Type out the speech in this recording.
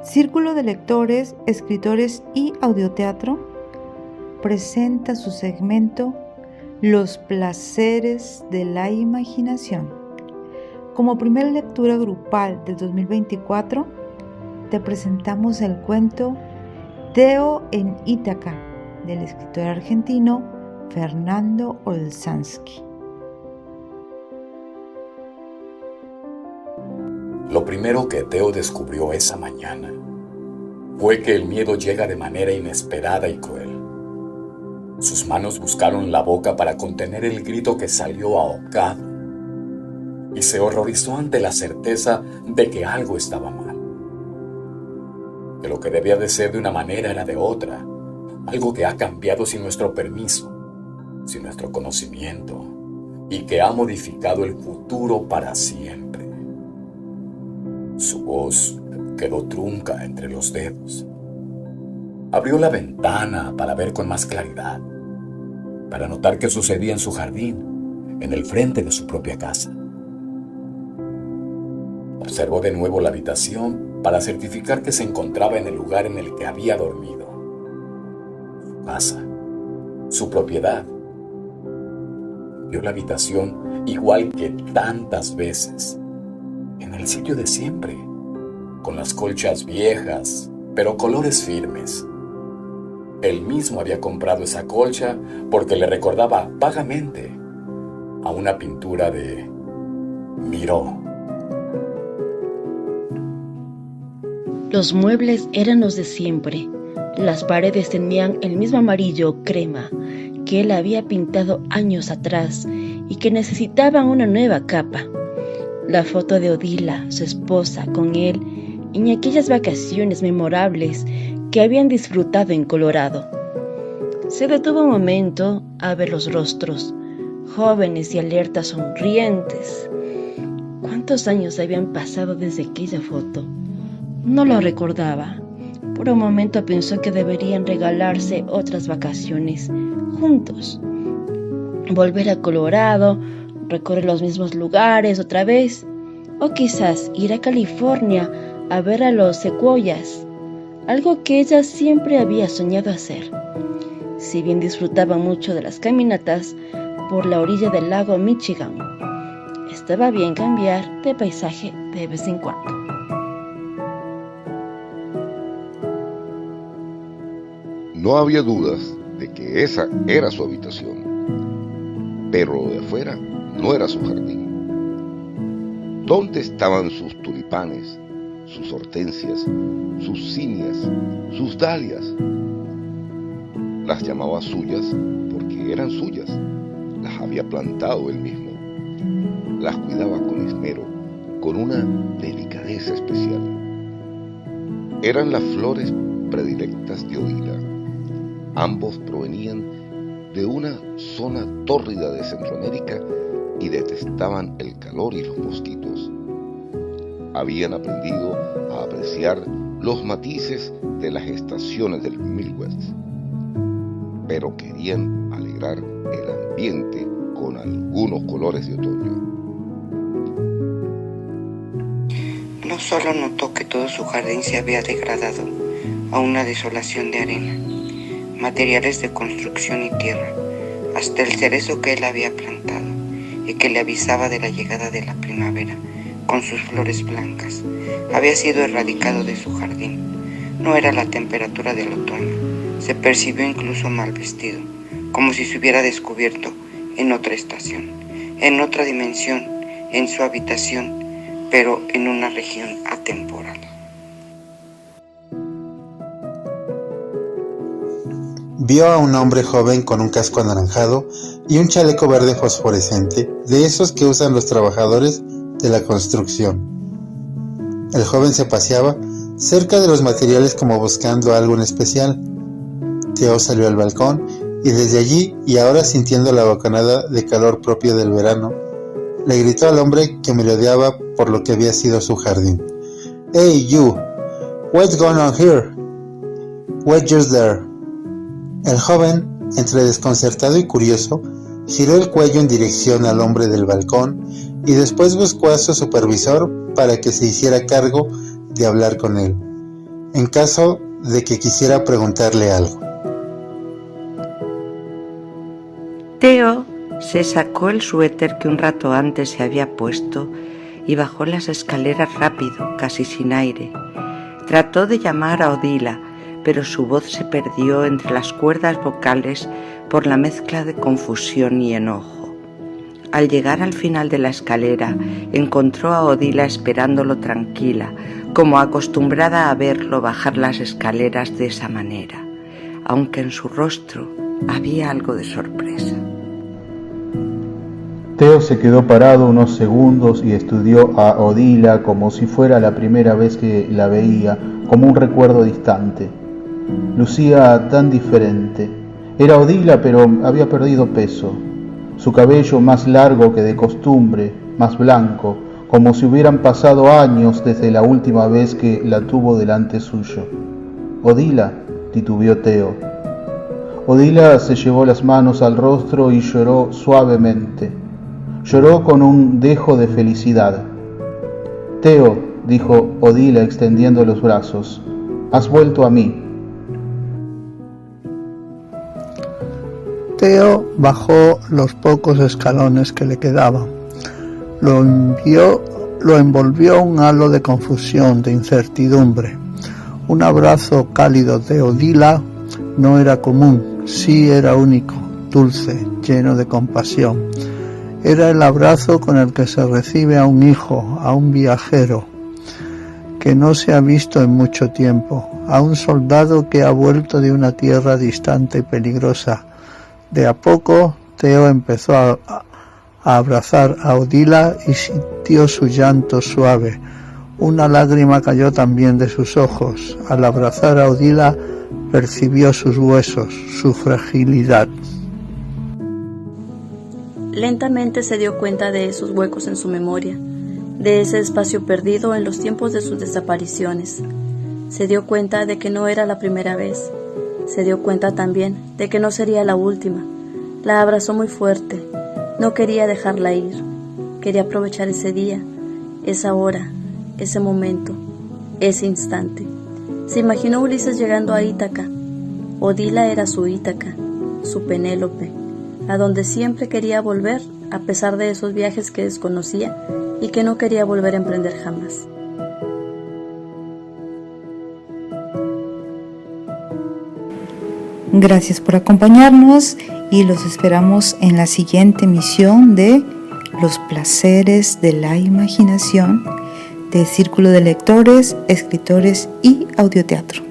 Círculo de Lectores, Escritores y Audioteatro presenta su segmento Los placeres de la imaginación. Como primera lectura grupal del 2024, te presentamos el cuento Teo en Ítaca, del escritor argentino Fernando Olzansky. Lo primero que Teo descubrió esa mañana fue que el miedo llega de manera inesperada y cruel. Sus manos buscaron la boca para contener el grito que salió ahogado y se horrorizó ante la certeza de que algo estaba mal. Que lo que debía de ser de una manera era de otra, algo que ha cambiado sin nuestro permiso, sin nuestro conocimiento, y que ha modificado el futuro para siempre. Su voz quedó trunca entre los dedos. Abrió la ventana para ver con más claridad, para notar qué sucedía en su jardín, en el frente de su propia casa. Observó de nuevo la habitación para certificar que se encontraba en el lugar en el que había dormido. Su casa, su propiedad. Vio la habitación igual que tantas veces, en el sitio de siempre, con las colchas viejas, pero colores firmes. Él mismo había comprado esa colcha porque le recordaba vagamente a una pintura de Miró. Los muebles eran los de siempre. Las paredes tenían el mismo amarillo crema que él había pintado años atrás y que necesitaban una nueva capa. La foto de Odila, su esposa, con él en aquellas vacaciones memorables que habían disfrutado en Colorado. Se detuvo un momento a ver los rostros, jóvenes y alertas, sonrientes. ¿Cuántos años habían pasado desde aquella foto? No lo recordaba. Por un momento pensó que deberían regalarse otras vacaciones juntos. Volver a Colorado, recorrer los mismos lugares otra vez, o quizás ir a California a ver a los secuoyas, algo que ella siempre había soñado hacer. Si bien disfrutaba mucho de las caminatas por la orilla del lago Michigan, estaba bien cambiar de paisaje de vez en cuando. No había dudas de que esa era su habitación, pero lo de afuera no era su jardín. ¿Dónde estaban sus tulipanes, sus hortensias, sus cinias, sus dalias? Las llamaba suyas porque eran suyas, las había plantado él mismo. Las cuidaba con esmero, con una delicadeza especial. Eran las flores predilectas de Odila. Ambos provenían de una zona tórrida de Centroamérica y detestaban el calor y los mosquitos. Habían aprendido a apreciar los matices de las estaciones del Midwest, pero querían alegrar el ambiente con algunos colores de otoño. No solo notó que todo su jardín se había degradado a una desolación de arena, materiales de construcción y tierra, hasta el cerezo que él había plantado y que le avisaba de la llegada de la primavera con sus flores blancas, había sido erradicado de su jardín. No era la temperatura del otoño, se percibió incluso mal vestido, como si se hubiera descubierto en otra estación, en otra dimensión, en su habitación, pero en una región atemporal. Vio a un hombre joven con un casco anaranjado y un chaleco verde fosforescente, de esos que usan los trabajadores de la construcción. El joven se paseaba cerca de los materiales como buscando algo en especial. Teo salió al balcón y desde allí, y ahora sintiendo la bocanada de calor propio del verano, le gritó al hombre que merodeaba por lo que había sido su jardín. "Hey, you! What's going on here? Wait just there." El joven, entre desconcertado y curioso, giró el cuello en dirección al hombre del balcón y después buscó a su supervisor para que se hiciera cargo de hablar con él. en caso de que quisiera preguntarle algo. Teo se sacó el suéter que un rato antes se había puesto y bajó las escaleras rápido, casi sin aire. Trató de llamar a Odila, pero su voz se perdió entre las cuerdas vocales por la mezcla de confusión y enojo. Al llegar al final de la escalera, encontró a Odila esperándolo tranquila, como acostumbrada a verlo bajar las escaleras de esa manera, aunque en su rostro había algo de sorpresa. Teo se quedó parado unos segundos y estudió a Odila como si fuera la primera vez que la veía, como un recuerdo distante. Lucía tan diferente. Era Odila, pero había perdido peso. Su cabello más largo que de costumbre, más blanco, como si hubieran pasado años desde la última vez que la tuvo delante suyo. «Odila», titubeó Teo. Odila se llevó las manos al rostro y lloró suavemente. Lloró con un dejo de felicidad. «Teo», dijo Odila extendiendo los brazos, «has vuelto a mí». Teo bajó los pocos escalones que le quedaban. Lo envolvió un halo de confusión, de incertidumbre. Un abrazo cálido de Odila no era común, sí era único, dulce, lleno de compasión. Era el abrazo con el que se recibe a un hijo, a un viajero que no se ha visto en mucho tiempo, a un soldado que ha vuelto de una tierra distante y peligrosa. De a poco, Teo empezó a abrazar a Odila y sintió su llanto suave. Una lágrima cayó también de sus ojos. Al abrazar a Odila, percibió sus huesos, su fragilidad. Lentamente se dio cuenta de esos huecos en su memoria, de ese espacio perdido en los tiempos de sus desapariciones. Se dio cuenta de que no era la primera vez. Se dio cuenta también de que no sería la última. La abrazó muy fuerte. No quería dejarla ir. Quería aprovechar ese día, esa hora, ese momento, ese instante. Se imaginó Ulises llegando a Ítaca. Odila era su Ítaca, su Penélope, a donde siempre quería volver a pesar de esos viajes que desconocía y que no quería volver a emprender jamás. Gracias por acompañarnos y los esperamos en la siguiente emisión de Los placeres de la imaginación del Círculo de Lectores, Escritores y Audioteatro.